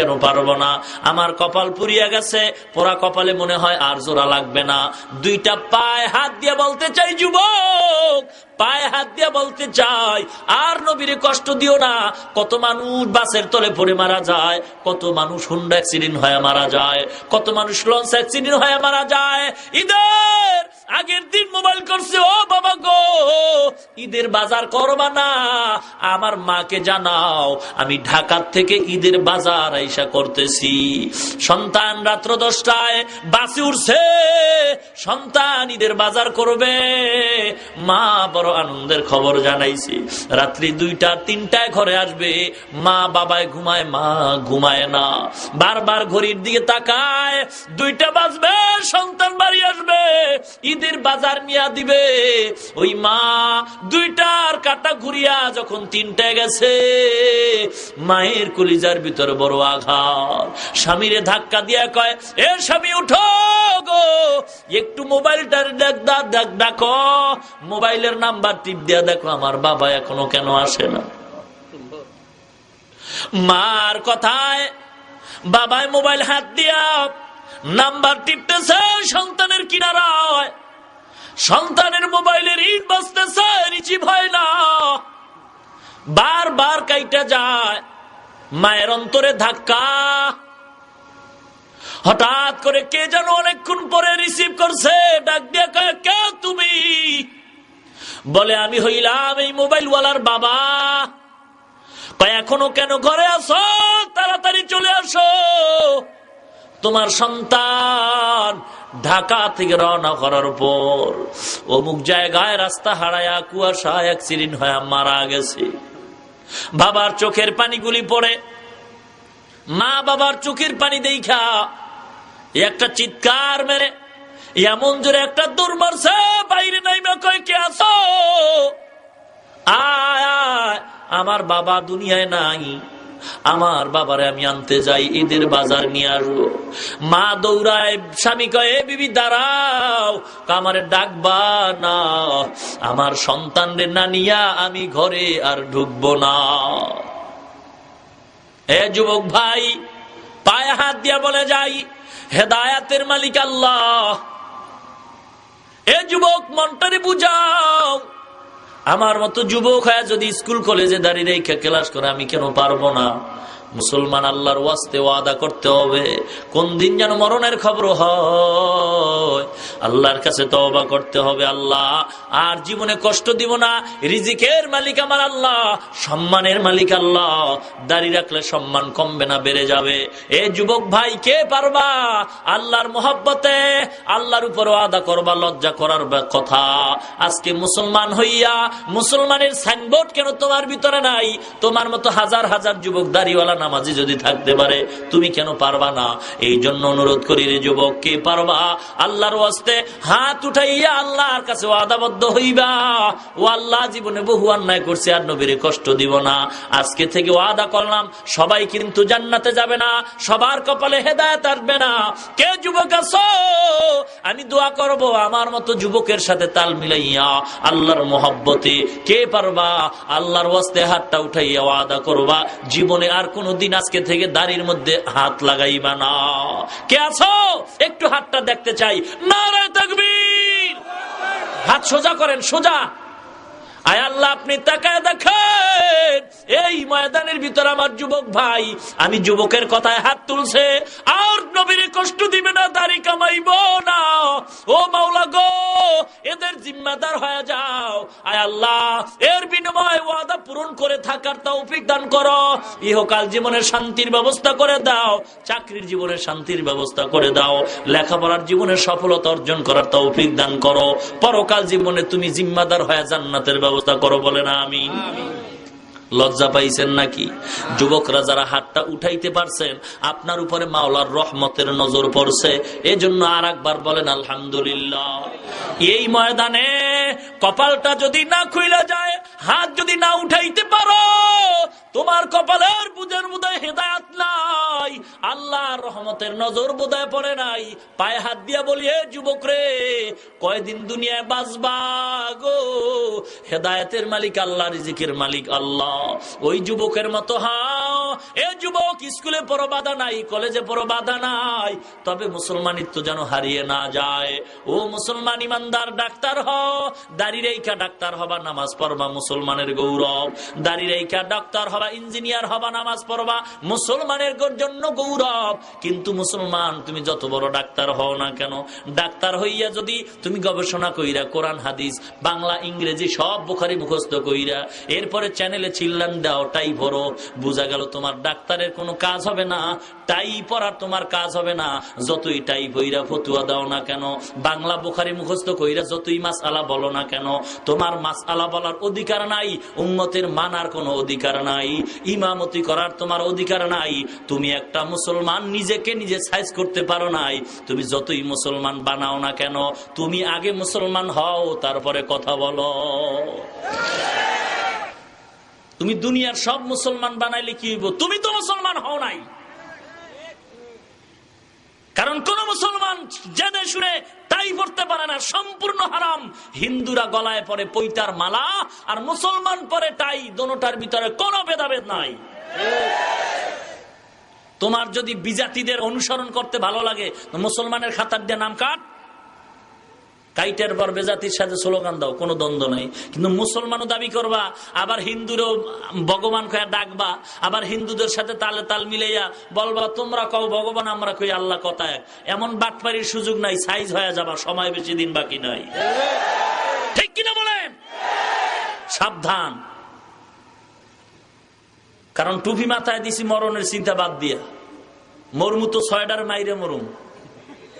কেন পারবো না, আমার কপাল পুড়িয়ে গেছে, পোড়া কপালে মনে হয় আর জোড়া লাগবে না। দুইটা পায়ে হাত দিয়ে বলতে চাই যুবক, পায়ে হাত দিয়ে বলতে চাই, আর নবীরে কষ্ট দিও না। কত মানুষ বাসের তলে পড়ে মারা যায়, কত মানুষ হুন্ডা অ্যাক্সিডেন্ট হয়ে মারা যায়, কত মানুষ লঞ্চ অ্যাক্সিডেন্ট হয়ে মারা যায়। ঈদের আগের দিন মোবাইল করছে, ও বাবা গো ঈদের বাজার করবা না, আমার মাকে জানাও আমি ঢাকার থেকে ঈদের বাজার আইসা করতেছি। সন্তান রাত্র 10টায় বাসে উঠছে, সন্তান ঈদের বাজার করবে, মা বড় আনন্দের খবর জানাইছি। রাত্রি 2টা 3টায় ঘরে আসবে, মা বাবায় ঘুমায়, মা ঘুমায় না, বারবার ঘড়ির দিকে তাকায়। 2টা বাজবে, সন্তান বাড়ি আসবে, ঈদের বাজার নিয়ে দিবে। ওই মা 2টার কাটা ঘুরিয়া যখন 3টায় গেছে, মায়ের কলিজার ভিতরে বড় আঘাত। স্বামীরে ধাক্কা দিয়া কয়, এ স্বামী উঠো গো, একটু মোবাইলটা দেখো, মোবাইলের নাম্বার টিপ দিয়া দেখো আমার বাবা এখনো কেন আসে না। মার কথায় বাবায় মোবাইল হাত দিয়া নাম্বার টিপতেছে সন্তানের কিনারায়, সন্তানের মোবাইলের ইট বাজতেছে, রিসিভ হয় না, বারবার কাইটা যায়। মায়ের অন্তরে ধাক্কা। হঠাৎ করে কে যেন অনেকক্ষণ পরে রিসিভ করছে, ডাক দিয়ে কয়, কে তুমি? বলে আমি হইলাম এই মোবাইলওয়ালার বাবা। কয় এখনো কেন ঘরে আসো, তাড়াতাড়ি চলে আসো, তোমার সন্তান ঢাকা থেকে রওনা করার পর অমুক জায়গায় রাস্তা হারায়া কুয়াশা অ্যাক্সিডেন্ট হয়ে মারা গেছে। বাবার চোখের পানিগুলি পড়ে, মা বাবার চোখের পানি দেখা একটা চিৎকার মেরে এমন জোরে একটা দৌড় মারছে, বাইরে নাইমা কয়, কে আছো? আয় আয়, আমার বাবা দুনিয়ায় নাই, আমার বাবারে আমি আনতে যাই, ঈদের বাজার নিয়ে আসবো। মা দৌড়ায়, স্বামী কয়ে, বিবি দাঁড়াও, আমারে ডাকবা না, আমার সন্তানরে না নিয়া আমি ঘরে আর ঢুকবো না। হে যুবক ভাই, পায়ে হাত দিয়া বলে যাই, হেদায়াতের মালিক আল্লাহ। এ যুবক, মনটারে বুঝাও। আমার মতো যুবক হয়ে যদি স্কুল কলেজে দাঁড়িয়ে রেখে ক্লাস করে, আমি কেন পারবো না? মুসলমান আল্লাহর ওয়াস্তে ওয়াদা করতে হবে, কোন দিন যেন মরণের খবর হয়, আল্লাহর কাছে তওবা করতে হবে। আল্লাহ আর জীবনে কষ্ট দিব না, রিজিকের মালিক আমার আল্লাহ, সম্মানের মালিক আল্লাহ, দাঁড়িয়ে রাখলে সম্মান কমবে না, বেড়ে যাবে। এ যুবক ভাই, কে পারবা আল্লাহর মোহাব্বতে আল্লাহর উপর ওয়াদা করবা? লজ্জা করার কথা। আজকে মুসলমান হইয়া মুসলমানের সাইনবোর্ড কেন তোমার ভিতরে নাই? তোমার মতো হাজার হাজার যুবক দাড়িওয়ালা নামাজি যদি থাকতে পারে, তুমি কেন পারবা না? এই জন্য অনুরোধ করি রে যুবক, কে পারবা আল্লাহর ওয়াস্তে হাত উঠাইয়া আল্লাহর কাছে ওয়াদাবদ্ধ হইবা, ও আল্লাহ জীবনে বহু অন্যায় করছে, আর নবীরে কষ্ট দিব না, আজকে থেকে ওয়াদা করলাম। সবাই কিন্তু জান্নাতে যাবে না, সবার কপালে হেদায়েত আসবে না। কে যুবক আছো? আমি দোয়া করব আমার মতো যুবকের সাথে তাল মিলাইয়া আল্লাহর মোহাব্বতে কে পারবা আল্লাহর ওয়াস্তে হাতটা উঠাইয়া ওয়াদা করবা, জীবনে আর কোন দিন আজকে থেকে দাড়ির মধ্যে হাত লাগাইবা না। কে আছো? একটু হাতটা দেখতে চাই। নারে তাকবীর! হাত সোজা করেন, সোজা। আয় আল্লাহ, আপনি তাকায় দেখেন এই ময়দানের ভিতর আমার যুবক ভাই, আমি যুবকের কথায় হাত তুলছে, আর নবীরে কষ্ট দিবে না, দাড়ি কামাইব না। ও মাওলা গো, এদের জিম্মাদার হয়ে যাও। আয় আল্লাহ, এর বিনিময়ে ওয়াদা পূরণ করে থাকার তৌফিক দান করো। ইহকাল জীবনের শান্তির ব্যবস্থা করে দাও, চাকরির জীবনের শান্তির ব্যবস্থা করে দাও, লেখাপড়ার জীবনের সফলতা অর্জন করার তৌফিক দান করো। পরকাল জীবনে তুমি জিম্মাদার হয়ে জান্নাতের ব্যবস্থা করো, বলে না আমিন। লজ্জা পাইছেন নাকি? যুবকরা যারা হাতটা উঠাইতে পারছেন, আপনার উপরে মাওলার রহমতের নজর পড়ছে, এজন্য আর একবার বলেন আলহামদুলিল্লাহ। এই ময়দানে কপালটা যদি না খুইলা যায়, হাত যদি না উঠাইতে পারো, তোমার কপালের বুঝের বোধহয় হেদায়েত নাই, আল্লাহর রহমতের নজর বোধহয় পড়ে নাই। পায়ে হাত দিয়া বলি, হে যুবক রে, কয়দিন দুনিয়ায় বাঁচবা গো? হেদায়েতের মালিক আল্লাহ, রিজিকের মালিক আল্লাহ। ওই যুবকের মতো হাও, এ যুবক, স্কুলে পড়ো বাধা নাই, কলেজে পড়ো বাধা নাই, তবে মুসলমানিত্ব যেন হারিয়ে না যায়। ও মুসলমান ইমানদার, ডাক্তার হও, দাড়ি রেখা ডাক্তার হবা, নামাজ পড়বা, মুসলমানের গৌরব। দাড়ি রেখা ডাক্তার হবা, ইঞ্জিনিয়ার হবা, নামাজ পড়বা, মুসলমানের জন্য গৌরব। কিন্তু মুসলমান, তুমি যত বড় ডাক্তার হও না কেন, ডাক্তার হইয়া যদি তুমি গবেষণা কইরা কোরআন হাদিস বাংলা ইংরেজি সব বুখারী মুখস্থ কইরা এরপরে চ্যানেলে চিল্লান দাও টাই পড়ো, বোঝা গেল তোমার ডাক্তারের কোনো কাজ হবে না, টাই পড়ার তোমার কাজ হবে না। যতই টাই পইরা ফতুয়া দাও না কেন, বাংলা বুখারী মুখস্থ কইরা যতই মাসআলা বলো না কেন, তোমার মাসআলা বলার অধিকার নাই, উম্মতের মানার কোনো অধিকার নাই, ইমামতি করার তোমার অধিকার নাই। তুমি একটা মুসলমান নিজেকে নিজে সাইজ করতে পারো নাই। তুমি যতই মুসলমান বানাও না কেন, তুমি আগে মুসলমান হও, তারপরে কথা বলো। তুমি দুনিয়ার সব মুসলমান বানাইলে কি হইব? তুমি তো মুসলমান হও নাই। কারণ কোন মুসলমান জেনে শুনে তাই পড়তে পারে না, সম্পূর্ণ হারাম। হিন্দুরা গলায় পরে পৈতার মালা আর মুসলমান পরে টাই, দোনোটার ভিতরে কোনো ভেদাভেদ নাই। তোমার যদি বিজাতিদের অনুসরণ করতে ভালো লাগে, মুসলমানের খাতার দিয়ে নাম কাট, কাইটের পর বেজাতির সাথে স্লোগান দাও, কোনো দ্বন্দ্ব নাই। কিন্তু মুসলমানও দাবি করবা, আবার হিন্দুরও ভগবান কয়া ডাকবা, আবার হিন্দুদের সাথে তালে তাল মিলাইয়া বলবা তোমরা কও ভগবান, আমরা কই আল্লাহ, কথা এক। এমন বাটপাড়ির সুযোগ নাই, সাইজ হয়ে যাবা, সময় বেশি দিন বাকি নাই। ঠিক কিনা বলেন? সাবধান। কারণ টুপি মাথায় দিছি মরণের চিন্তা বাদ দিয়া, মরমু তো 6টার মাইরে মরুম,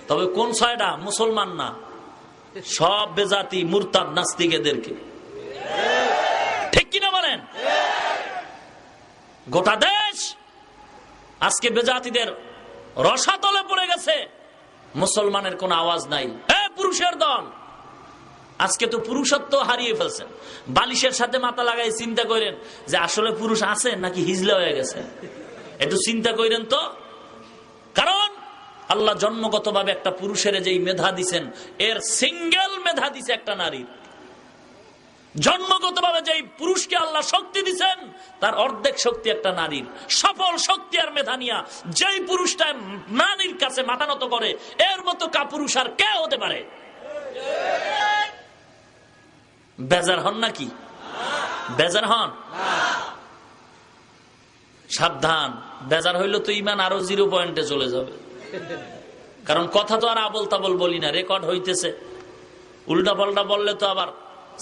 তবে কোন 6টা? মুসলমান না, সব বেজাতি মুরতাদ নাস্তিক এদেরকে। ঠিক কিনা বলেন? গোটা দেশ আজকে বেজাতিদের রসাতলে পড়ে গেছে, মুসলমানের কোন আওয়াজ নাই। পুরুষের দল আজকে তো পুরুষত্ব হারিয়ে ফেলছেন। বালিশের সাথে মাথা লাগাই চিন্তা করেন যে আসলে পুরুষ আছে নাকি হিজলা হয়ে গেছে, একটু চিন্তা করেন তো। কারণ আল্লাহ জন্মগতভাবে একটা পুরুষের যেই মেধা দিছেন, এর সিঙ্গেল মেধা দিছে একটা নারীর। জন্মগতভাবে যেই পুরুষকে আল্লাহ শক্তি দিছেন, তার অর্ধেক শক্তি একটা নারীর। সফল শক্তি আর মেধা নিয়া যেই পুরুষটা নারীর কাছে মাথা নত করে, এর মতো কাপুরুষ আর কে হতে পারে? বেজার হন নাকি? বেজার হন? সাবধান, বেজার হইল তো ইমান আরো 0 পয়েন্টে চলে যাবে। কারণ কথা তো আর আবল তাবল বলি না, রেকর্ড হইতেছে। উল্টা পাল্টা বললে তো আবার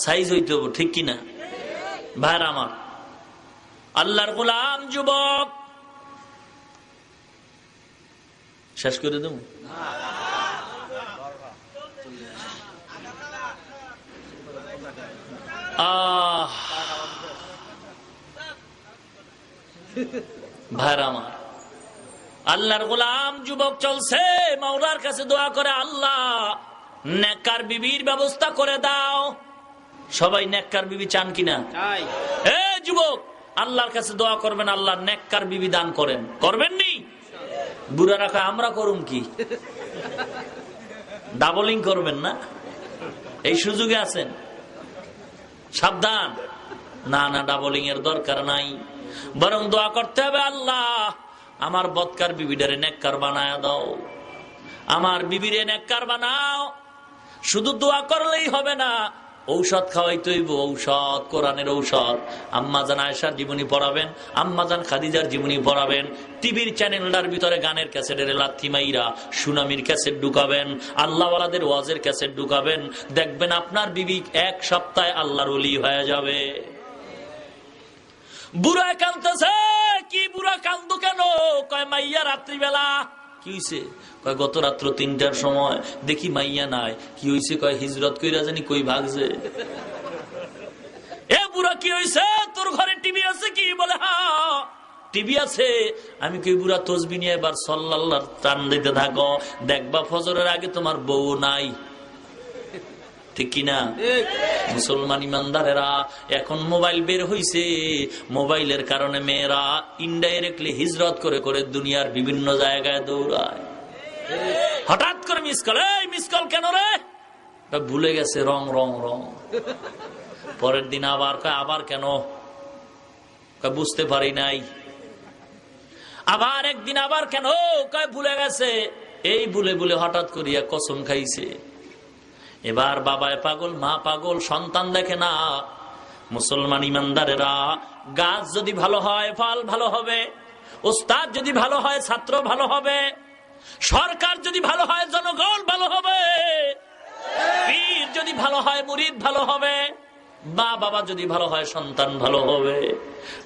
সাইজ হইতে হবে। ঠিক কিনা ভাইরা আমার? আল্লাহর গোলাম যুবক, শেষ করে দেব। ভাইরা আমার, আল্লাহর গোলাম যুবক চলছে, মাওলার কাছে দোয়া করে, আল্লাহ নেককার বিবির ব্যবস্থা করে দাও। সবাই নেককার বিবি চান কিনা? এ যুবক, আল্লাহর কাছে দোয়া করবেন, আল্লাহ নেককার বিবি দান করেন। করবেন নি? বুড়া রাখা আমরা করুম কি? ডাবলিং করবেন না? এই সুযোগে আছেন, সাবধান। না না, ডাবলিং এর দরকার নাই, বরং দোয়া করতে হবে, আল্লাহ আমার বদকার বিবিটারে নেককার বানায় দাও, আমার বিবিরে নেককার বানাও। শুধু দোয়া করলেই হবে না, ঔষধ খাওয়াইতে হইব, ঔষধ, কোরআনের ঔষধ। আম্মাজান আয়েশার জীবনী পড়াবেন, আম্মাজান খাদিজার জীবনী পড়াবেন, টিভির চ্যানেলটার ভিতরে গানের ক্যাসেটের লাথি মাইরা সুনামির ক্যাসেট ঢুকাবেন, আল্লাহওয়ালাদের ওয়াজের ক্যাসেট ঢুকাবেন। দেখবেন আপনার বিবি 1 সপ্তাহে আল্লাহর ওলি হয়ে যাবে। বুড়া কান্দতেছে, কি বুড়া কান্দো কেন? কয় মাইয়া রাত্রিবেলা। কি হইছে? কয় গত রাত্র 3টার সময় দেখি মাইয়া নাই। কি হইছে? কয় হিজরত কইরা জানি কই ভাগছে। এ বুড়া কি হইছে? তোর ঘরে টিভি আছে কি? বলে হ্যাঁ টিভি আছে। আমি কই বুড়া তসবি নিয়ে এবার সাল্লাল্লাহর টান দিতে থাকো, দেখবা ফজরের আগে তোমার বউ নাই। ঠিক কিনা? মুসলমান ইমানদারেরা, এখন মোবাইল বের হইছে, মোবাইলের কারণে মেয়েরা ইনডাইরেক্টলি হিজরত করে করে দুনিয়ার বিভিন্ন জায়গায় দৌড়ায়। হঠাৎ করে মিস কল, এই মিস কল কেন রে? ভুলে গেছে, রং রং রং। পরের দিন আবার কয় আবার কেন? বুঝতে পারি নাই। আবার একদিন আবার কেন কয় ভুলে গেছে, এই ভুলে ভুলে হঠাৎ করিয়া কসম খাইছে। এবার বাবায় পাগল, মা পাগল, সন্তান দেখে না। মুসলমান ইমানদারেরা, গাছ যদি ভালো হয় ফল ভালো হবে, ওস্তাদ যদি ভালো হয় ছাত্র ভালো হবে, সরকার যদি ভালো হয় জনগণ ভালো হবে, পীর যদি ভালো হয় মুরিদ ভালো হবে, মা বাবা যদি ভালো হয় সন্তান ভালো হবে।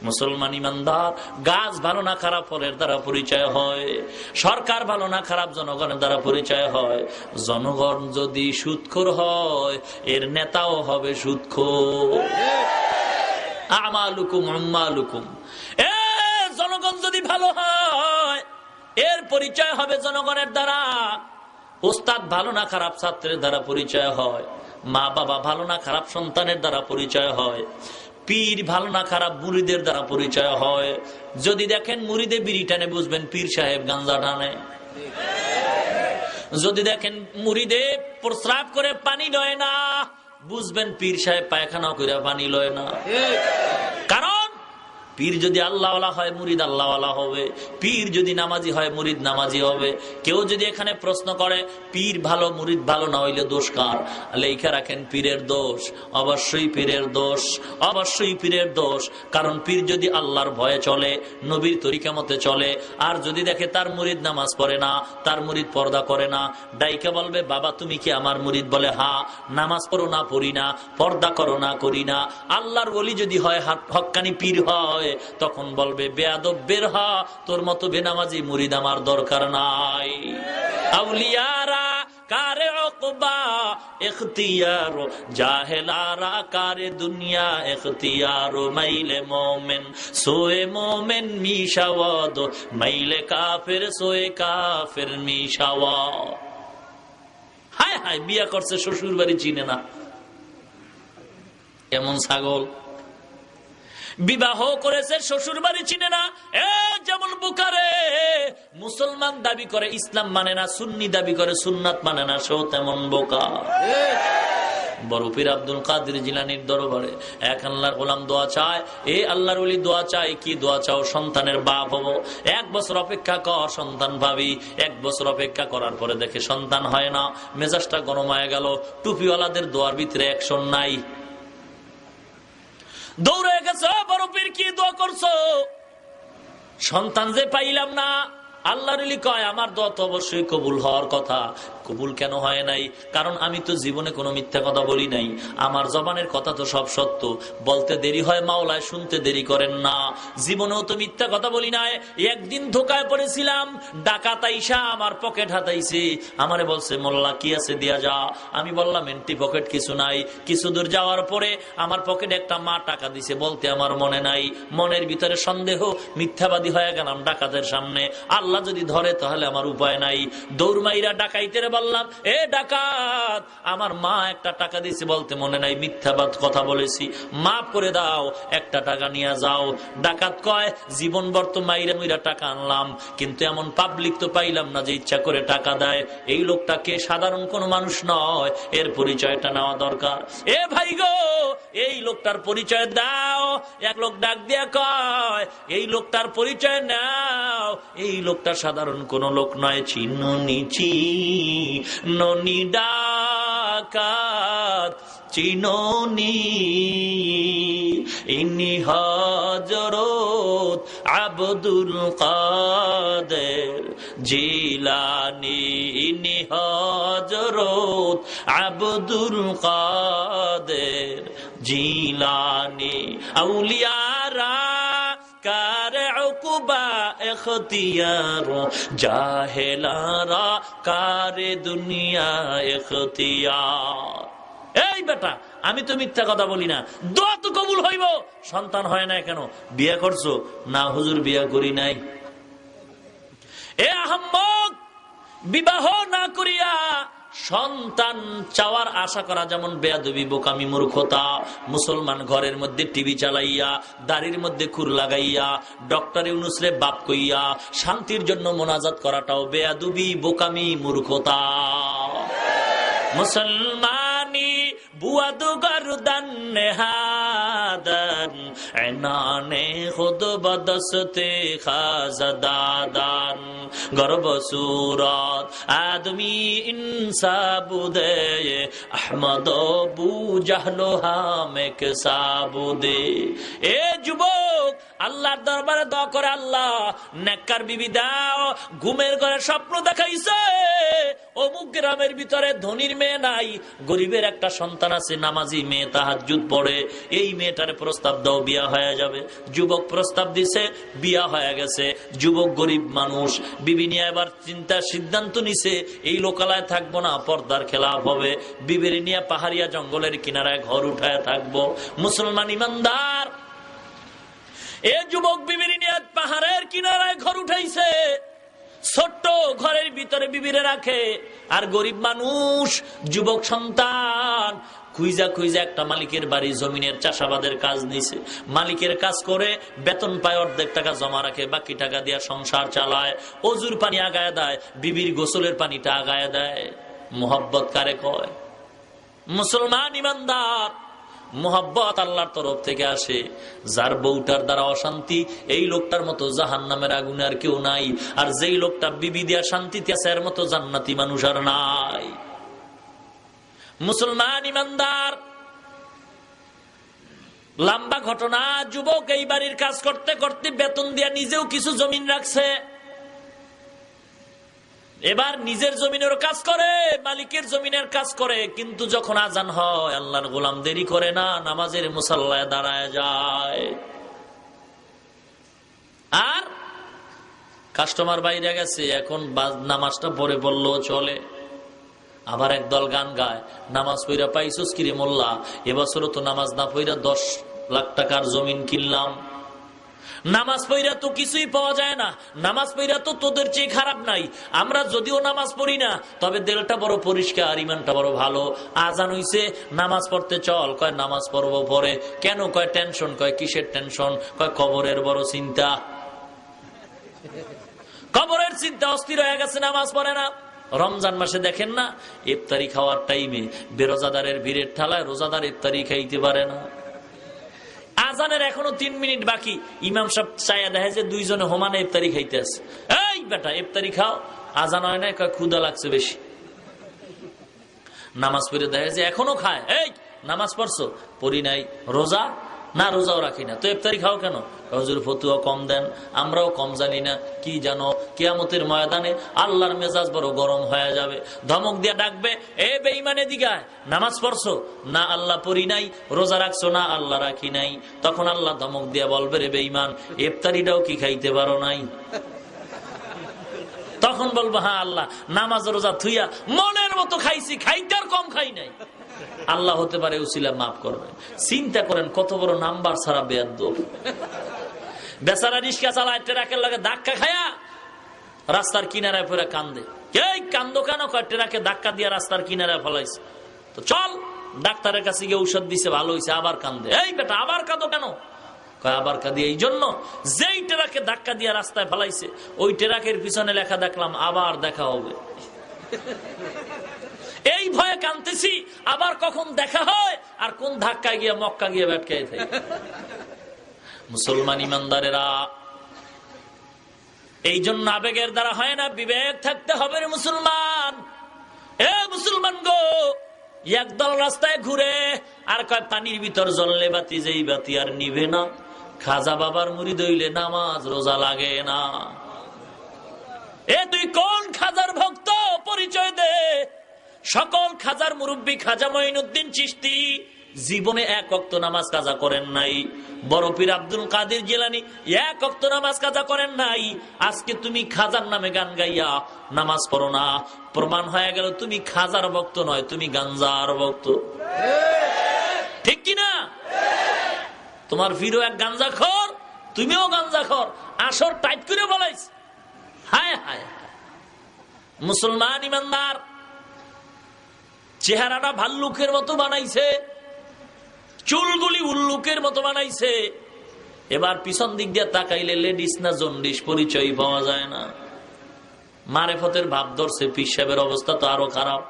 মুসলমান ইমানদার, গাছ ভালো না খারাপ ফলের দ্বারা পরিচয় হয়, সরকার ভালো না খারাপ জনগণের দ্বারা পরিচয় হয়। জনগণ যদি সুদখোর হয়, এর নেতাও হবে সুদখোর। আমালুকুম উম্মালুকুম। জনগণ যদি ভালো হয়, এর পরিচয় হবে জনগণের দ্বারা। ওস্তাদ ভালো না খারাপ ছাত্রের দ্বারা পরিচয় হয়, মা বাবা ভালো না খারাপ সন্তানের দ্বারা পরিচয় হয়, পীর ভালো না খারাপ মুরিদের দ্বারা পরিচয় হয়। যদি দেখেন মুরিদে বিড়ি টানে, বুঝবেন পীর সাহেব গাঞ্জা টানে। যদি দেখেন মুরিদে প্রস্রাব করে পানি লয় না, বুঝবেন পীর সাহেব পায়খানা করে পানি লয় না। কারণ পীর যদি আল্লাহওয়ালা হয়, মুরিদ আল্লাহওয়ালা হবে। পীর যদি নামাজি হয়, মুরিদ নামাজি হবে। কেউ যদি এখানে প্রশ্ন করে পীর ভালো মুরিদ ভালো না হইলে দোষ কার, লেখা রাখেন পীরের দোষ। অবশ্যই পীরের দোষ, অবশ্যই পীরের দোষ। কারণ পীর যদি আল্লাহর ভয়ে চলে, নবীর তরিকা মতে চলে, আর যদি দেখে তার মুরিদ নামাজ পড়ে না, তার মুরিদ পর্দা করে না, ডাইকা বলবে বাবা তুমি কি আমার মুরিদ? বলে হা। নামাজ পড়ো না? পড়ি না। পর্দা করো না? করি না। আল্লাহর ওলি যদি হয়, হক্কানি পীর হয়, তখন বলবে বেয়াদব বের হ, তোর মতো বেনামাজি মুরিদ আমার দরকার নাই। আউলিয়ারা কারে ওকবা ইখতিয়ার, জাহেলারা কারে দুনিয়া ইখতিয়ার। মাইলে মোমেন সোয়ে মোমেন মিশাওয়াদ, মাইলে কাফের সোয়ে কাফের মিশাওয়াদ। হায় হায়, বিয়া করছে শ্বশুর বাড়ি চিনে না, এমন ছাগল। বিবাহ করেছে শ্বশুর বাড়ি চিনে না, যেমন বুকারে মুসলমান দাবি করে ইসলাম মানে না, সুন্নি দাবি করে সুন্নাত মানে না, সেও তেমন বোকা। বড় পীর আব্দুল কাদের জিলানীর দরবারে এক আল্লাহর গোলাম দোয়া চায়। এই আল্লাহর ওলি দোয়া চায় কি? দোয়া চাও সন্তানের বাপ হবো, 1 বছর অপেক্ষা কর সন্তান ভাবি। 1 বছর অপেক্ষা করার পরে দেখে সন্তান হয় না, মেজাজটা গরম হয়ে গেল। টুপিওয়ালাদের দোয়ার ভিতরে অ্যাকশন নাই, দৌড়ে গেছে। বড় পীর কি দোয়া করছো? সন্তান যে পাইলাম না। আল্লাহর ওলি কয় আমার দোয়া তো অবশ্যই কবুল হওয়ার কথা। কবুল কেন হয় নাই? কারণ আমি তো জীবনে কোনো মিথ্যা কথা বলি নাই, আমার জবানের কথা তো সব সত্য। বলতে দেরি হয় মাওলায়, শুনতে দেরি করেন না। জীবনেও তো মিথ্যা কথা বলি নাই। একদিন ধোকায় পড়েছিলাম, ডাকাত আইসা আমার পকেট হাতাইছে, আমারে বলছে মোল্লা কি আছে দিয়া যা। আমি বললাম এন্টি পকেট কিছু নাই। কিছু দূর যাওয়ার পরে আমার পকেটে একটা মা টাকা দিছে, বলতে আমার মনে নাই। মনের ভিতরে সন্দেহ, মিথ্যাবাদী হয়ে গেলাম ডাকাতের সামনে। আল্লাহ যদি ধরে তাহলে আমার উপায় নাই। দৌড়মাইরা ডাকাইতের বললাম এ ডাকাত, আমার মা একটা টাকা দিয়েছে, বলতে মনে নাই, মিথ্যাবাদ কথা বলেছি, মাফ করে দাও, একটা টাকা নিয়ে যাও। ডাকাত কয় জীবন বর্ত মাইরা মুইরা টাকা আনলাম, কিন্তু এমন পাবলিক তো পাইলাম না যে ইচ্ছা করে টাকা দেয়। এই লোকটাকে সাধারণ কোন মানুষ নয়, এর পরিচয়টা নেওয়া দরকার। এ ভাই গো, এই লোকটার পরিচয় দাও। এক লোক ডাক দিয়া কয় এই লোকটার পরিচয় নাও, এই লোকটা সাধারণ কোন লোক নয়। চিনুনি চিনুনি ডাকাত চিনুনি, ইনি হযরত আব্দুল কাদের জিলানী, ইনি হযরত আব্দুল কাদের জিলানী। আউলিয়ারা কারে উকুবা ইখতিয়ার, জাহেলারা কারে দুনিয়া ইখতিয়ার। এই বেটা, আমি তো মিথ্যা কথা বলি না, দোয়া তো কবুল হইব। সন্তান হয় না কেন? বিয়ে করছো না? হুজুর বিয়ে করি নাই। এ আহম্মক, বিবাহ না করিয়া সন্তান চাওয়ার আশা করা যেমন বেয়াদবি, বোকামি, মূর্খতা। মুসলমান ঘরের মধ্যে টিভি চালাইয়া, দাড়ির মধ্যে খুর লাগাইয়া, ডক্টর ইউনুসরে বাপ কইয়া শান্তির জন্য মোনাজাত করাটাও বেয়াদবি, বোকামি, মূর্খতা। মুসলমানি বুয়াদু গরদান নেহাদান, এনানে খুদ বদস্তে খাজদাদান গর্ব সুরত আদমি ইনসা বুদে আহমদ বু জাহলো হামেক সাবুদে। এ যুবক, আল্লাহর দরবারে দোয়া করে, আল্লাহ নেককার বিবি দাও। ঘুমের ঘরে স্বপ্ন দেখাইছে অমুক গ্রামের ভিতরে ধনীর মেয়ে নাই, গরিবের একটা সন্তান আছে, নামাজি মেয়ে, তাহাজ্জুদ পড়ে, এই মেয়েটার প্রস্তাব দাও, বিয়া হয়ে যাবে। যুবক প্রস্তাব দিছে, বিয়া হয়ে গেছে। যুবক গরিব মানুষ, বিবি নিয়ে এবার সিদ্ধান্ত নিছে এই লোকালয়ে থাকবো না, পর্দার খেলাফ হবে, বিবির নিয়ে পাহাড়িয়া জঙ্গলের কিনারায় ঘর উঠায় থাকবো। মুসলমান ইমানদার, এ যুবক বিবির নিয়ে পাহাড়ের কিনারায় ঘর উঠাইছে, ছোট্ট ঘরের ভিতরে বিবিরে রাখে। আর গরিব মানুষ, যুবক সন্তান খুইজা খুইজা একটা মালিকের বাড়ি জমিনের চাষাবাদের কাজ নিছে। মালিকের কাজ করে বেতন পায়, অর্ধেক টাকা জমা রাখে, বাকি টাকা দিয়া সংসার চালায়। অজুর পানি আগায় দেয়, বিবির গোসলের পানিটা আগায় দেয়। মোহব্বত কারে কয়? মুসলমান ইমানদার, মোহাব্বত আল্লাহর তরফ থেকে আসে। যার বউটার দ্বারা অশান্তি, এই লোকটার মতো জাহান্নামের আগুনে আর কেউ নাই। আর যেই লোকটা বিবি দিয়া শান্তিতে আছে, এর মতো জান্নাতি মানুষ আর নাই। মুসলমান ইমানদার, লম্বা ঘটনা। যুবক এই বাড়ির কাজ করতে করতে বেতন দিয়া নিজেও কিছু জমিন রাখছে। এবার নিজের জমিনের কাজ করে, মালিকের জমিনের কাজ করে। কিন্তু যখন আজান হয়, আল্লাহর গোলাম দেরি করে না, নামাজের মুসাল্লায় দাঁড়ায় যায়। আর কাস্টমার বাইরে গেছে, এখন নামাজটা পরে বললেও চলে। আবার একদল গান গায়, নামাজ পইরা পাইছুস কিরে মোল্লা, এবছরও তো নামাজ না পইরা 10 লাখ টাকার জমিন কিনলাম। নামাজ পড়া তো কিছুই পাওয়া যায় না, নামাজ পড়া তো তোদের চেয়ে খারাপ নাই। আমরা যদিও নামাজ পড়ি না, তবে দিলটা বড় পরিষ্কার, ইমানটা বড় ভালো। আজান হইছে, নামাজ পড়তে চল। কয় নামাজ পড়বো পরে। কেন? কয় টেনশন। কয় কিসের টেনশন? কয় কবরের বড় চিন্তা। কবরের চিন্তা অস্থির হয়ে গেছে, নামাজ পড়ে না। রমজান মাসে দেখেন না, ইফতারি খাওয়ার টাইমে বেরোজাদারের ভিড়ের ঠালায় রোজাদার ইফতারি খাইতে পারে না। আজানের এখনো 3 মিনিট বাকি, ইমাম সাহেব চায়া দেখে যে 2 জনে হোমানে ইফতারি খাইতে আছে। এই বেটা, ইফতারি খাও। আজান হয় না, কয় ক্ষুধা লাগছে বেশি। নামাজ পড়ে দেখে যে এখনো খায়। এই নামাজ পড়ছো? পড়ি নাই। রোজা? না, রোজাও রাখি না। তো ইফতারি খাও কেন? হুজুর ফতুয়া কম দেন, আমরাও কম জানি না। কি জানো, কিয়ামতের ময়দানে আল্লাহর মেজাজ বড় গরম হয়ে যাবে। ধমক দিয়া ডাকবে, এ বেঈমানে দিগায়, নামাজ পড়ছো? না, আল্লাহ পড়ি নাই। রোজা রাখছো? না, আল্লাহ রাখি নাই। তখন আল্লাহ ধমক দিয়া বলবে, রে বেঈমান, ইফতারিটাও কি খাইতে পারো নাই? তখন বলবো, হ্যাঁ আল্লাহ, নামাজ রোজা থুইয়া মনের মতো খাইছি, খাইতে আর কম খাই নাই। আল্লাহ হতে পারে উসিলা মাফ করবে। চিন্তা করেন কত বড় নাম্বার ছাড়া বেয়াদব। বেচারা রিস্কা চালায়, ট্রাকের লাগে ধাক্কা খায়া রাস্তার কিনারায় পড়ে কান্দে। এই কান্দো কেন? কয় ট্রাকে ধাক্কা দিয়া রাস্তার কিনারায় ফলাইছে। তো চল, ডাক্তারের কাছে গিয়ে ঔষধ দিছে, ভালো হয়েছে। আবার কান্দে। এই বেটা, আবার কাঁদো কেন? কয় আবার কাঁদি এই জন্য, যেই ট্রাকে ধাক্কা দিয়া রাস্তায় ফলাইছে, ওই ট্রাকের পিছনে লেখা দেখলাম আবার দেখা হবে। এই ভয়ে কাঁদতেছি, আবার কখন দেখা হয় আর কোন ধাক্কায় গিয়ে মক্কা গিয়ে ব্যাটকায় থাকে। মুসলমান ইমানদারেরা, এই জন্য আবেগের দ্বারা হয় না, বিবেক থাকতে হবে রে মুসলমান। এ মুসলমান গো, একদল রাস্তায় ঘুরে আর কয় পানির ভিতর জ্বললে বাতি, যেই বাতি আর নিভে না। খাজা বাবার মুরিদ হইলে নামাজ রোজা লাগে না। এ তুই কোন খাজার ভক্ত? পরিচয় দে। সকল খাজার মুরব্বী খাজা মঈনুদ্দিন চিশতি জীবনে 1 ওয়াক্ত নামাজ কাজা করেন নাই। বড় পীর আব্দুল কাদের জিলানী 1 ওয়াক্ত নামাজ কাজা করেন নাই। আজকে তুমি খাজার নামে গান গাইয়া নামাজ পড়ো না, প্রমাণ হয়ে গেল তুমি খাজার ভক্ত নয়, তুমি গাঞ্জার ভক্ত। ঠিক কিনা? তোমার পীরও এক গাঞ্জাখোর, তুমিও গাঞ্জাখোর। আসর টাইট করে বলাইছ। হায় হায়, মুসলমান ইমানদার, চেহারাটা ভাল্লুকের মতো বানাইছে, চুলগুলি উল্লুকের মতো বানাইছে। এবার পিছন দিক দিয়ে তাকাইলে লেডিস না জন্ডিস পরিচয় পাওয়া যায় না। মারেফতের ভাব ধরছে। পীর সাহেবের অবস্থা তো আরো খারাপ।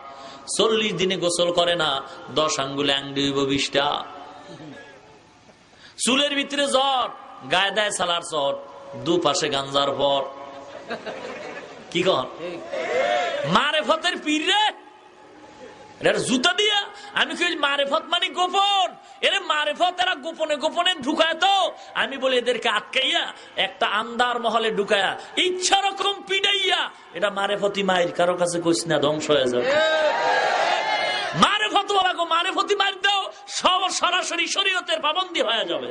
40 দিনে গোসল করে না, 10 আঙ্গুলে আংটি হইব 20টা। চুলের ভিতরে জ্বর, গায়ে দেয় সালার চট, দুপাশে গাঞ্জার ভর। কি কন মারেফতের পীর রে, জুতা দিয়া আমি কি মারেফত মানে গোপন? এর মারেফত এরা গোপনে গোপনে ঢুকায়। তো আমি বলি এদেরকে আটকাইয়া একটা আন্দার মহলে ঢুকায়া ইচ্ছা রকম পিডাইয়া এটা মারেফতি মায়ের কারো কাছে কইস না, ধ্বংস হয়ে যাবে। মারেফত বলা গো, মারেফতি মার দাও, সব সরাসরি শরীয়তের পাবন্দি হয়ে যাবে।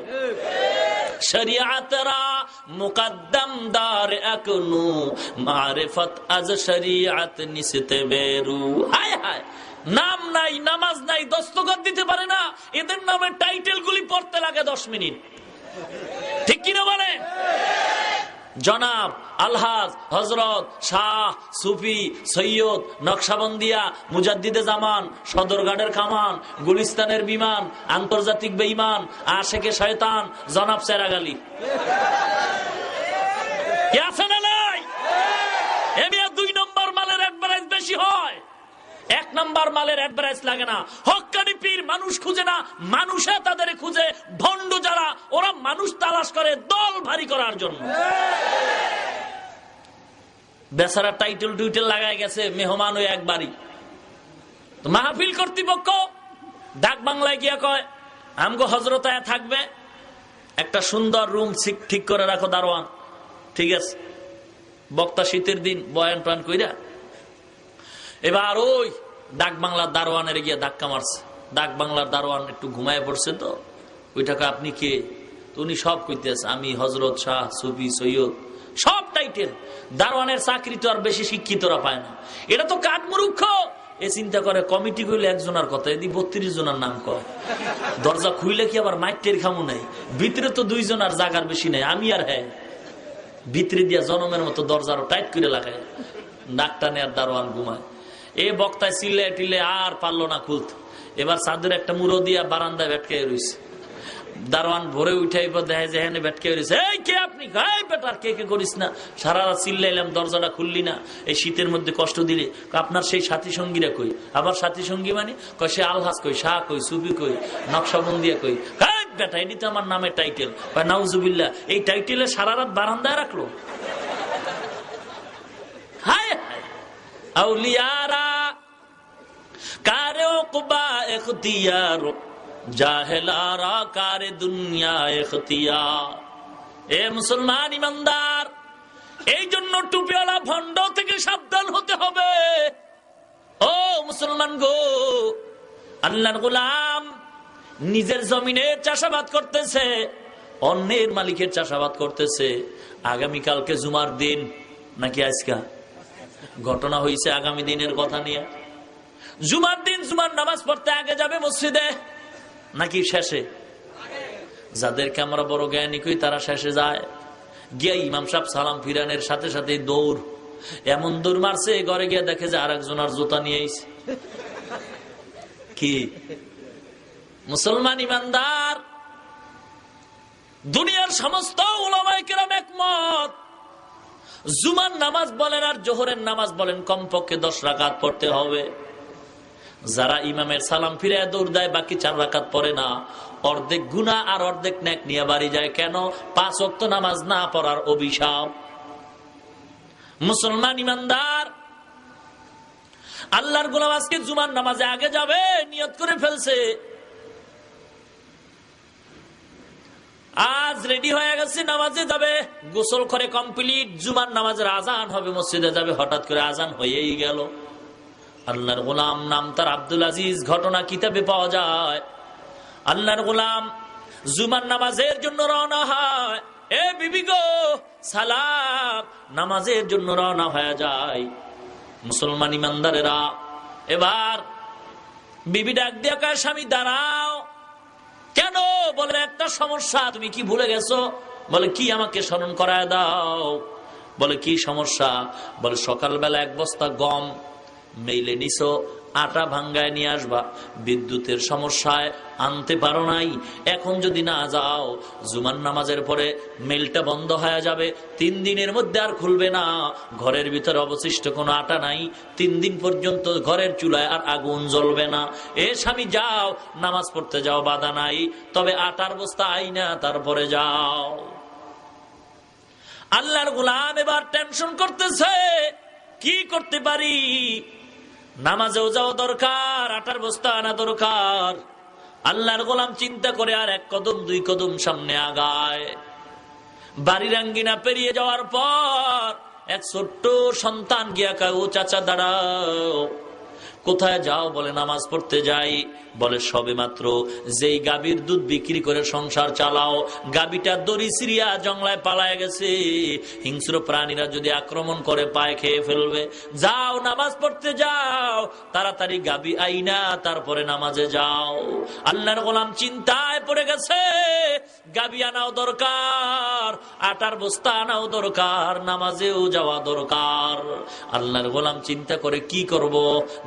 শরিয়াতরা মুকদ্দম দার একনু, মারেফত আজ শরিয়াত নিসতে বেরু। হায় হায়, নাম নাই, নামাজ নাই, দস্তখত দিতে পারে না, এদের নামে টাইটেল গুলি পড়তে লাগে 10 মিনিট। ঠিক কিনা বলে? জনাব, আলহাজ, হজরত, শাহ, সুফি, সৈয়দ, নকশাবন্দিয়া, মুজাদ্দিদে জামান, সদরঘাটের কামান, গুলিস্তানের বিমান, আন্তর্জাতিক বেঈমান, আশেকে শয়তান, জনাব সেরাগালি। কি আছে না নাই? এমিয়া 2 নম্বর মালের অ্যাডভারেজ বেশি হয়, 1 নম্বর মালের অ্যাডভারেজ লাগে না। হক্কানি পীর মানুষ খুঁজে না, মানুষে তাদের খুঁজে। ভণ্ড যারা, ওরা মানুষ তালাশ করে দল ভারী করার জন্য। বেচারা টাইটেল টুইটেল লাগায় গেছে, মেহমান ওই একবারই। মাহফিল কর্তৃপক্ষ ডাক বাংলায় গিয়া কয় আমগো হজরত আয়া থাকবে, একটা সুন্দর রুম ঠিক করে রাখো দারোয়ান। ঠিক আছে, বক্তা শীতের দিন বয়ান প্রাণ কইরা এবার ওই ডাক বাংলার দারোয়ানের গিয়ে ধাক্কা মারছে। ডাক বাংলার দারোয়ান একটু ঘুমায় পড়ছে, তো ওইটাকে আপনি কে? তো উনি সব কইতেছে আমি হজরত, শাহ, সুফি, সৈয়দ, সব টাইটেল। দারোয়ানের চাকরি তো আর বেশি শিক্ষিতরা পায় না, এটা তো কাঠমুরুক্ষ। এ চিন্তা করে কমিটি কইলে একজনের কথা, এদি 32 জনের নাম কয়। দরজা খুইলে কি আবার মাইটের খামু নাই? ভিতরে তো 2 জন, আর জাগার বেশি নাই, আমি আর হ্যাঁ। ভিতরে দিয়া জনমের মতো দরজারও টাইট করে লাগায়, ডাকটানে আর দারোয়ান ঘুমায়। এ বক্তায় চিল্লে টিলে আর পারলো না খুলতে। এবার চাঁদের একটা মুড়ো দিয়া বারান্দায় ভেটকে রয়েছে। দারোয়ান ভোরে উঠাই দেখা যায় হ্যাঁ ভেটকে রয়েছে। এই কে আপনি? গায়ে বেটার কে কে করিস না, সারা রাত চিল্লাইলাম, দরজাটা খুললি না, এই শীতের মধ্যে কষ্ট দিলে। আপনার সেই সাথী সঙ্গীরা কই? আবার সাথী সঙ্গী মানে কয় সে আলহাজ কই, শাহ কই, সুফি কই, নকশাবন্দিয়া কই। গায়ে বেটা, এটি তো আমার নামের টাইটেল। নাউজুবিল্লাহ, এই টাইটেলে সারা রাত বারান্দায় রাখলো। হায় হায়, আউলিয়ারা কারে উকবা ইখতিয়ার, জাহেলারা কারে দুনিয়া ইখতিয়ার। এ মুসলমান ইমানদার, এই জন্য টুপিওয়ালা ভণ্ড থেকে সাবধান হতে হবে। ও মুসলমান গো, আল্লাহর গোলাম নিজের জমিনের চাষাবাদ করতেছে, অন্যের মালিকের চাষাবাদ করতেছে। আগামীকালকে জুমার দিন নাকি আজকা ঘটনা হয়েছে, আগামী দিনের কথা নিয়ে। জুমার দিন জুমার নামাজ পড়তে আগে যাবে মসজিদে নাকি শেষে? যাদেরকে আমরা বড় জ্ঞানী কই তারা শেষে যায়। গিয়া ইমাম সাহেব সালাম ফিরানের সাথে সাথে দৌড়, এমন দৌড় মারছে ঘরে গিয়ে দেখে যে আরেকজনের জুতা নিয়ে আইছে। কি মুসলমান ইমানদার, দুনিয়ার সমস্ত উলামায়ে কেরাম একমত, জুমার নামাজ বলেন আর জোহরের নামাজ বলেন কমপক্ষে 10 রাকাত পড়তে হবে। যারা ইমামের সালাম ফিরে দৌড় দেয়, বাকি 4 রাকাত পড়ে না, অর্ধেক গুনাহ আর অর্ধেক নেক নিয়ে বাড়ি যায়। কেন? 5 ওয়াক্ত নামাজ না পড়ার অভিশাপ। মুসলমান ইমানদার, আল্লাহর গোলাম আজকে জুমার নামাজে আগে যাবে, নিয়ত করে ফেলছে। আজ রেডি হয়ে গেছে, নামাজে যাবে, গোসল করে কমপ্লিট, জুমার নামাজের আজান হবে, মসজিদে যাবে। হঠাৎ করে আজান হয়েই গেল। আল্লাহর গোলাম নাম তার আব্দুল আজিজ, ঘটনা কিতাবে পাওয়া যায়। আল্লাহর গোলাম জুমার নামাজের জন্য রওনা হয়। এ বিবি গো সালাম, নামাজের জন্য রওনা হয়ে যায়। মুসলমান ইমানদারেরা, এবার বিবি ডাক দিয়ে কয় স্বামী দাঁড়াও। কেন? বলে একটা সমস্যা। তুমি কি ভুলে গেছো? বলে কি, আমাকে স্মরণ করায় দাও। বলে কি সমস্যা? বলে সকালবেলা 1 বস্তা গম মেইলে নিছো, আটা ভাঙ্গায় নিয়ে আসবা। বিদ্যুতের সমস্যায় আনতে পারো নাই, এখন যদি না যাও জুমার নামাজের পরে মেলটা বন্ধ হয়ে যাবে, 3 দিনের মধ্যে আর খুলবে না। ঘরের ভিতরে অবশিষ্ট কোনো আটা নাই, 3 দিন পর্যন্ত ঘরের চুলায় আর আগুন জ্বলবে না। এ স্বামী যাও, নামাজ পড়তে যাও, বাধা নাই, তবে আটার বস্তা আইনা তারপরে যাও। আল্লাহর গোলাম এবার টেনশন করতেছে, কি করতে পারি? নামাজেও যাওয়া দরকার, আটার বস্তা আনা দরকার। আল্লাহর গোলাম চিন্তা করে আর 1 কদম 2 কদম সামনে আগায়। বাড়ির আঙ্গিনা পেরিয়ে যাওয়ার পর এক ছোট্ট সন্তান গিয়া কয়, ও চাচা দাঁড়াও। কোথায় যাও? বলে নামাজ পড়তে যাই। বলে সবে মাত্র যেই গাভীর দুধ বিক্রি করে সংসার চালাও, গাভীটা দড়ি সিরিয়া জঙ্গলায় পালায় গেছে, হিংস্র প্রাণীরা যদি আক্রমণ করে পায় খেয়ে ফেলবে। যাও নামাজ পড়তে যাও, তাড়াতাড়ি গাভী আইনা তারপরে নামাজে যাও। আল্লাহর গোলাম চিন্তায় পড়ে গেছে, গাভী আনাও দরকার, আটার বস্তা আনাও দরকার, নামাজেও যাওয়া দরকার। আল্লাহর গোলাম চিন্তা করে কি করব,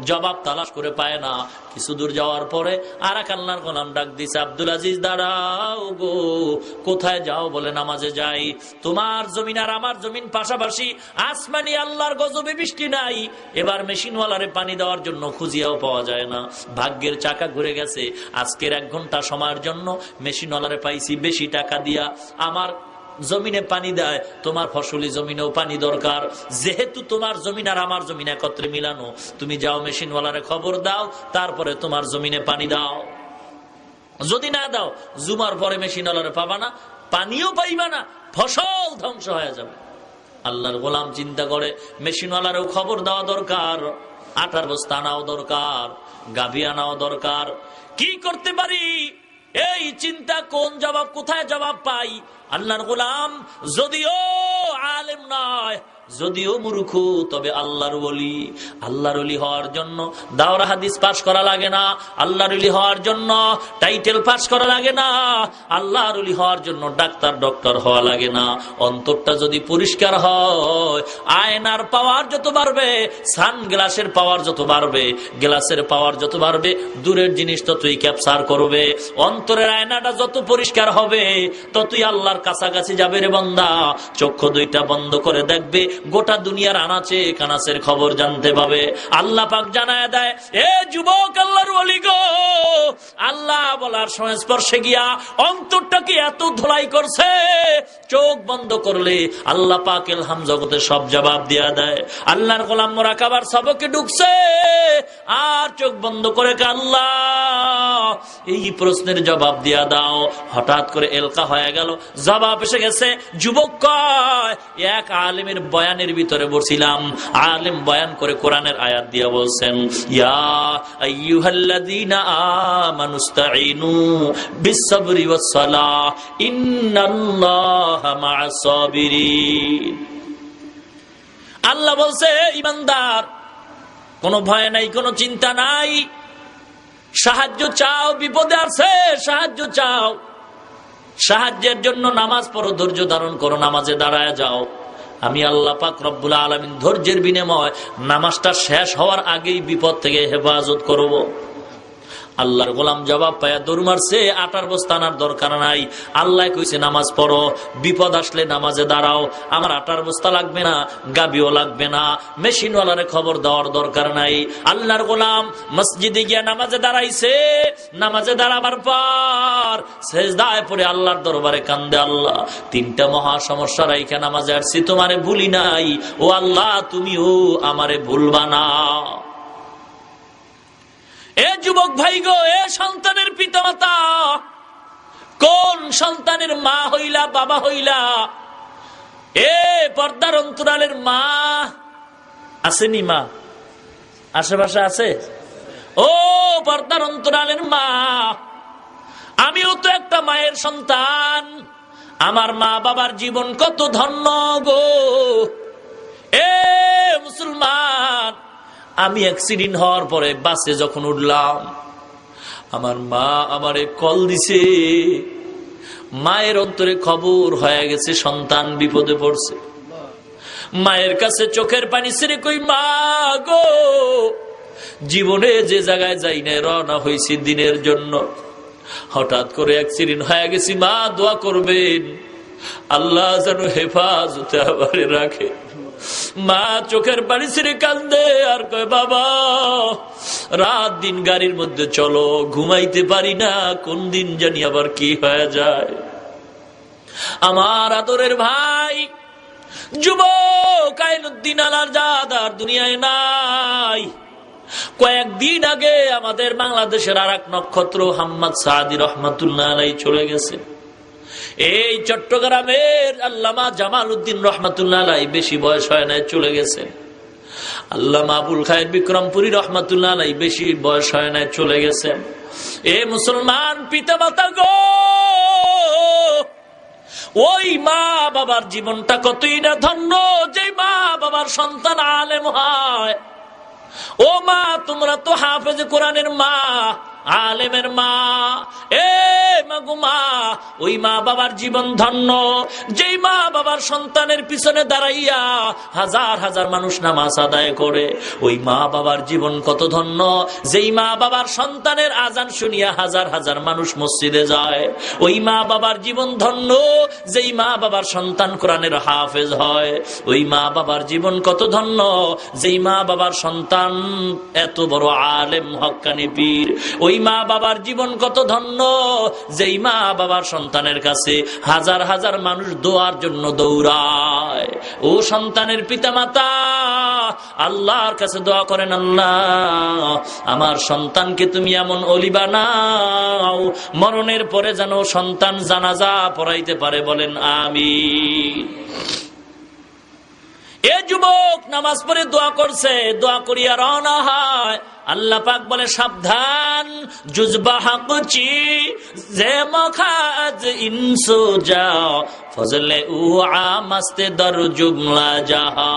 জবাব তালাশ করে পায় না। কিছু দূর যাওয়ার পরে আর এক আল্লাহর গোলাম ডাক দিছে, আব্দুল আজিজ দাঁড়াও গো। কোথায় যাও? বলে নামাজে যাই। তোমার জমিন আর আমার জমিন পাশাপাশি, আসমানি আল্লাহর গজবে বৃষ্টি নাই, এবার মেশিনওয়ালারে পানি দেওয়ার জন্য খুঁজিয়াও পাওয়া যায় না। ভাগ্যের চাকা ঘুরে গেছে। আজকের 1 ঘন্টা সময়ের জন্য মেশিনওয়ালারে পাইছি বেশি টাকা দিয়া। আমার জমিনে পানি দেয়, তোমার ফসলি জমিনেও পানি দরকার। যেহেতু তোমার জমিন আর আমার জমিন একত্রে মিলানো, তুমি যাও মেশিনওয়ালারে খবর দাও, তারপরে তোমার জমিনে পানি দাও। যদি না দাও, জুমার পরে মেশিনওয়ালারে পাবা না, পানিও পাইবা না, ফসল ধ্বংস হয়ে যাবে। আল্লাহর গোলাম চিন্তা করে মেশিনওয়ালারেও খবর দেওয়া দরকার, আটার বস্তা আনাও দরকার, গাভী আনাও দরকার। কি করতে পারি? এই চিন্তা, কোন জবাব, কোথায় জবাব পাই? আল্লাহর গোলাম যদিও আলেম নয়, যদিও মূর্খ, তবে আল্লাহর ওলি। আল্লাহর ওলি হওয়ার জন্য দাওরা হাদিস পাশ করা লাগে না, আল্লাহর ওলি হওয়ার জন্য টাইটেল পাশ করা লাগে না, আল্লাহর ওলি হওয়ার জন্য ডক্টর হওয়া লাগে না। অন্তরটা যদি পরিষ্কার হয়, আয়নার পাওয়ার যত বাড়বে, সানগ্লাসের পাওয়ার যত বাড়বে, গ্লাসের পাওয়ার যত বাড়বে, দূরের জিনিস ততই ক্যাপচার করবে। অন্তরের আয়নাটা যত পরিষ্কার হবে, ততই আল্লাহর কাছাকাছি যাবে রে বান্দা। চক্ষু 2টা বন্ধ করে দেখবে, গোটা দুনিয়ার আনাচে কানাচের খবর জানতে পাবে। আল্লাহ পাক জানায় দেয়, এ যুবক আল্লাহর ওলি গো, আল্লাহ বলার সংস্পর্শে গিয়া অন্তরটাকে এত ধুলাই করছে, চোখ বন্ধ করলে আল্লাহ পাক ইলহাম জগতে সব জবাব দিয়া দেয়। আল্লাহর গোলাম মুরাকাবার সবকে ঢুকছে, আর চোখ বন্ধ করে আল্লাহ এই প্রশ্নের জবাব দিয়া দাও। হঠাৎ করে এলকা হয়ে গেল, জবাব এসে গেছে। যুবক কয়, এক আলেমের বয়ানের ভিতরে বসছিলাম, আলেম বয়ান করে কোরআনের আয়াত দিয়া বলছেন, ইয়া আইয়ুহাল্লাযীনা আমানুস্তাঈনু বিসসাবরি ওয়াসসালাহ ইন্নাল্লাহা মা'আস সাবিরিন। আল্লাহ বলছে, ঈমানদার, কোনো ভয় নাই, কোনো চিন্তা নাই, সাহায্য চাও, বিপদে আছে সাহায্য চাও, সাহায্যের জন্য নামাজ পড়ো, ধৈর্য ধারণ করো, নামাজে দাঁড়ায় যাও। আমি আল্লাহ পাক রব্বুল আলামিন ধৈর্যের বিনিময় নামাজটা শেষ হওয়ার আগেই বিপদ থেকে হেফাজত করব। আল্লাহর গোলাম জবাব পায়া দৌড় মারছে, আটার বস্তা আনার দরকার নাই। আল্লাহ কইছে নামাজ পড়ো, বিপদ আসলে নামাজে দাঁড়াও। আমার আটার বস্তা লাগবে না, গাবিও লাগবে না, মেশিনওয়ালারে খবর দেওয়ার দরকার নাই। আল্লাহর গোলাম মসজিদে গিয়া নামাজে দাঁড়াইছে। নামাজে দাঁড়াবার পর সেজদায় পড়ে আল্লাহর দরবারে কান্দে, আল্লাহ 3টা মহা সমস্যা রাইখা নামাজে আসছি, তোমারে ভুলি নাই, ও আল্লাহ তুমিও আমারে ভুলবা না। এ যুবক ভাই গো, এ সন্তানের পিতামাতা, কোন সন্তানের মা হইলা, বাবা হইলা, এ পর্দার অন্তরালের মা আসেনি? মা আশেপাশে আছে? ও পর্দার অন্তরালের মা, আমিও তো একটা মায়ের সন্তান। আমার মা বাবার জীবন কত ধন্য গো। এ মুসলমান, আমি অ্যাক্সিডেন্ট হওয়ার পরে বাসে যখন উঠলাম, আমার মা আমারে কল দিছে। মায়ের অন্তরে খবর হয়ে গেছে সন্তান বিপদে পড়ছে। মায়ের কাছে চোখের পানি ছেড়ে কই, মা গো, জীবনে যে জায়গায় যাই না, রওনা হয়েছি দিনের জন্য, হঠাৎ করে অ্যাক্সিডেন্ট হয়ে গেছি। মা দোয়া করবেন আল্লাহ যেন হেফাজতে আবার রাখে। মা চোখের পানি ছেড়ে কান্দে আর কয়, বাবা রাত দিন গাড়ির মধ্যে চলো, ঘুমাইতে পারি না, কোন দিন জানি আবার কি হয়ে যায়। আমার আদরের ভাই যুবক আইনুদ্দিন আলার জাদার দুনিয়ায় নাই। কয়েকদিন আগে আমাদের বাংলাদেশের আর এক নক্ষত্র হাম্মাদ সাদি রহমাতুল্লাহ আলাইহি চলে গেছে। এই চট্টগ্রামের আল্লামা জামাল উদ্দিন রহমাতুল্লাহ আলাইহি বেশি বয়স হয় নাই, চলে গেছে। আল্লামা আবুল খায়ের বিক্রমপুরী রহমাতুল্লাহ আলাইহি বেশি বয়স হয় নাই, চলে গেছে। এ মুসলমান পিতা মাতা গো, ওই মা বাবার জীবনটা কতই না ধন্য, যে মা বাবার সন্তান আলেম হয়। ও মা, তোমরা তো হাফেজে কোরআনের মা, আলেমের মা। এ মাগো মা, ওই মা বাবার জীবন ধন্য, যেই মা বাবার সন্তানের পিছনে দাঁড়াইয়া হাজার হাজার মানুষ নামাজ আদায় করে। ওই মা বাবার জীবন কত ধন্য, যেই মা বাবার সন্তানের আজান শুনিয়া হাজার হাজার মানুষ মসজিদে যায়। ওই মা বাবার জীবন ধন্য, যেই মা বাবার সন্তান কোরআনের হাফেজ হয়। ওই মা বাবার জীবন কত ধন্য, যেই মা বাবার সন্তান এত বড় আলেম হক্কানি পীর। ওই মা বাবার জীবন কত ধন্য, যেই মা বাবার সন্তানের কাছে হাজার হাজার মানুষ দোয়ার জন্য দৌড়ায়। ও সন্তানের পিতামাতা, আল্লাহর কাছে দোয়া করেন, আল্লাহ আমার সন্তানকে তুমি এমন ওলি বানাও, মরণের পরে যেন সন্তান জানাজা পড়াইতে পারে, বলেন আমিন। এ যুবক নামাজ পড়ে দোয়া করছে, দোয়া করিয়া রওনা হয়। আল্লাহ পাক বলে, সাবধান, জুজবা হাকুচি যে মখাজ ইনসু যা ফজলে উ আমাস্তে দর জুমলা জাহা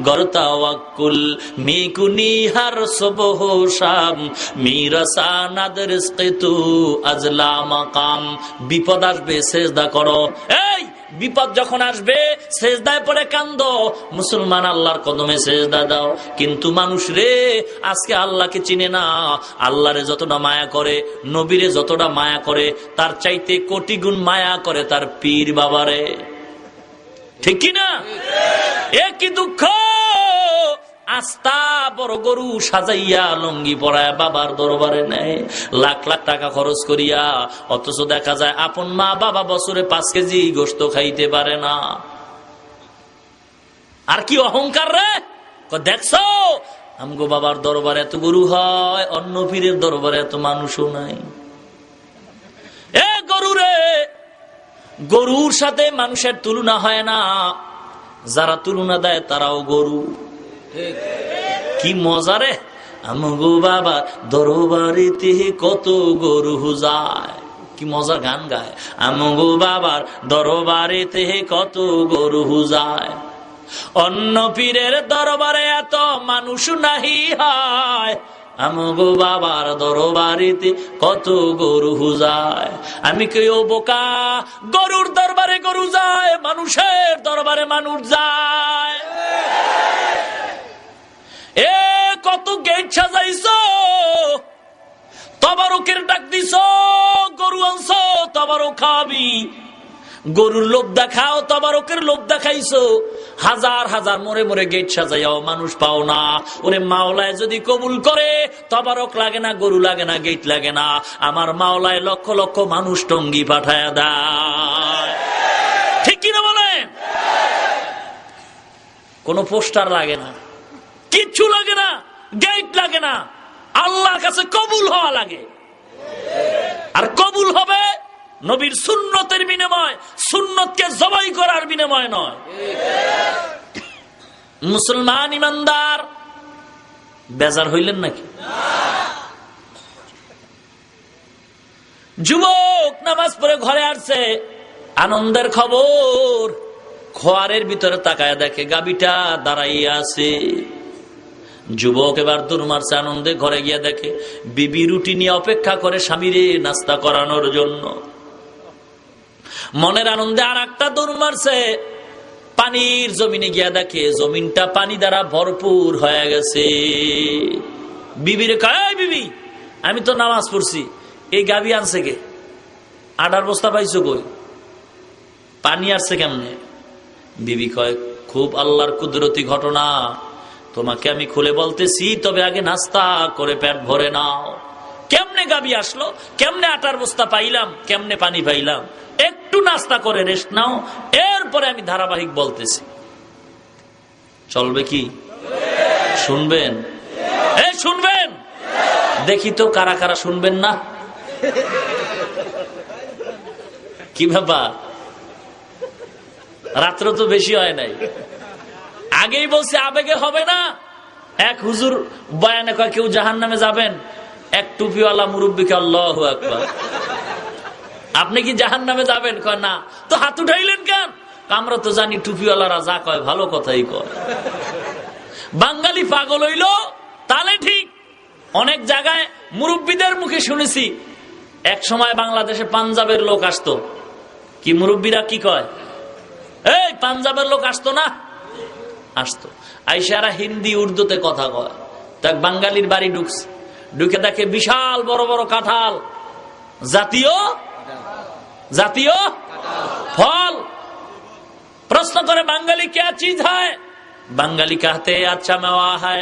গরতা ওয়াকুল মিকুনি হার সুবহ শাম মিরাসানাদ রিজকি তু আজলা মাকাম। বিপদ আসবে, সেজদা করো। এই বিপদ যখন আসবে সেজদায় পড়ে কান্দো। মুসলমান আল্লাহর কদমে সেজদা দাও। কিন্তু মানুষ রে আজকে আল্লাহকে চিনে না। আল্লাহরে যতটা মায়া করে, নবীরে যতটা মায়া করে, তার চাইতে কোটি গুণ মায়া করে তার পীর বাবারে। ঠিক কিনা? এ কি দুঃখ! আস্তা বড় গরু সাজাইয়া লঙ্গি পরায় বাবার দরবারে নেয়, লাখ লাখ টাকা খরচ করিয়া, অথচ দেখা যায় আপন মা বাবা বছরে 5 কেজি গোশত খাইতে পারে না। আর কি অহংকার রে! দেখছো আমগো বাবার দরবারে এত গরু হয়, অন্য পীরের দরবারে এত মানুষও নাই। এ গরু রে, গরুর সাথে মানুষের তুলনা হয় না। যারা তুলনা দেয় তারাও গরু। কি মজা রে! আমগো বাবা দরবারিতে কত গরু যায়, কি মজা গান গায়। আমগো বাবার দরবারিতে কত গরু যায়, অন্য পীরের দরবারে এত মানুষ নাহি হয়। আমগো বাবার দরবারিতে কত গরু যায়। আমি কেউ বোকা, গরুর দরবারে গরু যায়, মানুষের দরবারে মানুষ যায়। এ কত গেট সাজাইছো, তবারকের ডাক দিছ, গরু আনছো তবারক খাবি। গরুর লোভ দেখাও, তবারকের লোভ দেখাইছো। হাজার হাজার মোড়ে মোড়ে গেট সাজাইও, মানুষ পাও না। ওরে মাওলায় যদি কবুল করে, তবারক লাগে না, গরু লাগে না, গেট লাগে না। আমার মাওলায় লক্ষ লক্ষ মানুষ টঙ্গি পাঠায় দেয়। ঠিক কিনা বলেন? কোন পোস্টার লাগে না, কিচ্ছু লাগে না, গেট লাগে না। আল্লাহর কাছে কবুল হওয়া লাগে। আর কবুল হবে নবীর সুন্নতের বিনিময়, সুন্নতকে জবাই করার বিনিময় নয়। মুসলমান ইমানদার বেজার হইলেন নাকি? যুবক নামাজ পড়ে ঘরে আসছে, আনন্দের খবর। খোয়ারের ভিতরে তাকায় দেখে গাবিটা দাঁড়াইয়া আছে। যুবক এবার দৌড় মারছে আনন্দে। ঘরে গিয়া দেখে বিবি রুটি নিয়ে অপেক্ষা করে স্বামীরে নাস্তা করানোর জন্য। মনের আনন্দে আর একটা দৌড় মারছে। পানির জমিনে গিয়া দেখে জমিনটা পানি দ্বারা ভরপুর হয়ে গেছে। বিবিরে কয়, বিবি আমি তো নামাজ পড়ছি, এই গাবি আনছে কে? আটার বস্তা পাইছো কই? পানি আসছে কেমনে? বিবি কয়, খুব আল্লাহর কুদরতি ঘটনা, তোমাকে আমি খুলে বলতেছি, তবে আগে নাস্তা করে পেট ভরে নাও। কেমনে গাবি আসলো, কেমনে আটার বস্তা পাইলাম, কেমনে পানি পাইলাম, একটু নাস্তা করে রেস্ট নাও, এরপরে আমি ধারাবাহিক বলতেছি। চলবে কি? শুনবেন? শুনবেন? দেখি তো কারা কারা শুনবেন না। কি ব্যাপার, রাত্র তো বেশি হয় নাই, আগেই বলছে আবেগে হবে না। এক হুজুর বয়ানে কয়, কেউ জাহান্নামে যাবেন, এক টুপিওয়ালা মুরব্বীকে আল্লাহু আকবার, আপনি কি জাহান্নামে যাবেন? কয় না। তো হাত উঠাইলেন কেন? আমরা তো জানি টুপিওয়ালারা যা কয় ভালো কথাই কয়। বাঙালি পাগল হইল তাহলে ঠিক। অনেক জায়গায় মুরব্বীদের মুখে শুনেছি, এক সময় বাংলাদেশে পাঞ্জাবের লোক আসতো, কি মুরব্বীরা কি কয়, এই পাঞ্জাবের লোক আসতো না, আসতো, আইসারা হিন্দি উর্দুতে কথা কয়। তাক বাঙালির বাড়ি ঢুকছে, ঢুকে দেখে বিশাল বড় বড় কাঁঠাল, জাতীয় জাতীয় ফল। প্রশ্ন করে, বাঙালি क्या चीज है? বাঙালি कहते अच्छा मेवा है।